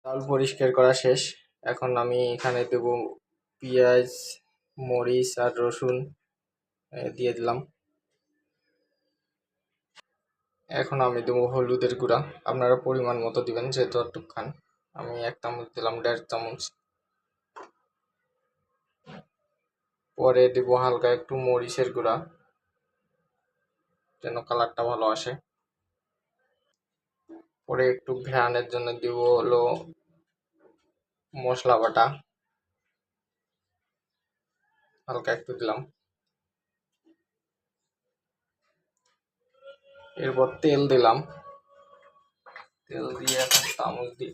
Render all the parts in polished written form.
চাল পরিষ্কার করা শেষ। এখন আমি এখানে দেব পেঁয়াজ, মরিচ আর রসুন দিয়ে দিলাম। এখন আমি দেবো হলুদের গুঁড়া, আপনারা পরিমাণ মতো দিবেন যেহেতু একটু খান। আমি 1 চামচ দিলাম, 1.5 চামচ। পরে দেব হালকা একটু মরিচের গুঁড়া যেন কালারটা ভালো আসে। পরে একটু ঘ্রাণের জন্য দিব হলো মশলা বাটা, হালকা একটু দিলাম। এরপর তেল দিলাম, তেল দিয়ে এখন চামচ দিয়ে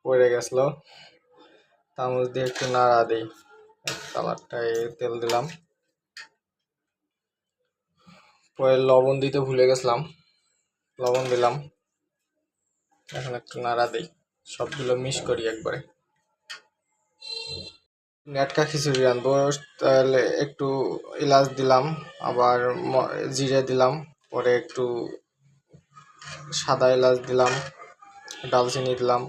পড়ে গেছিল, চামচ দিয়ে একটু নাড়া দিই কালারটায়। তেল দিলাম, পরে লবণ দিতে ভুলে গেছিলাম, লবণ দিলাম। এখন একটু নাড়া দিই, সবগুলো মিক্স করি একবারে। নেটকা খিচুড়ি রাঁধবো, তাহলে একটু এলাচ দিলাম, আবার জিরে দিলাম, পরে একটু সাদা এলাচ দিলাম, ডালচিনি দিলাম,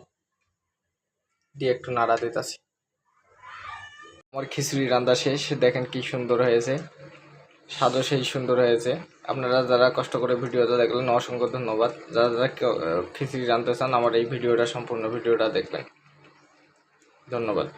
দিয়ে একটু নাড়া দিতেছি। আমার খিচুড়ি রান্না শেষ, দেখেন কি সুন্দর হয়েছে, স্বাদও সেই সুন্দর হয়েছে। আপনারা যারা কষ্ট করে ভিডিওটা দেখলেন অসংখ্য ধন্যবাদ। যারা যারা খিচুড়ি রাঁধতে চান আমার এই ভিডিওটা সম্পূর্ণ ভিডিওটা দেখবেন। ধন্যবাদ।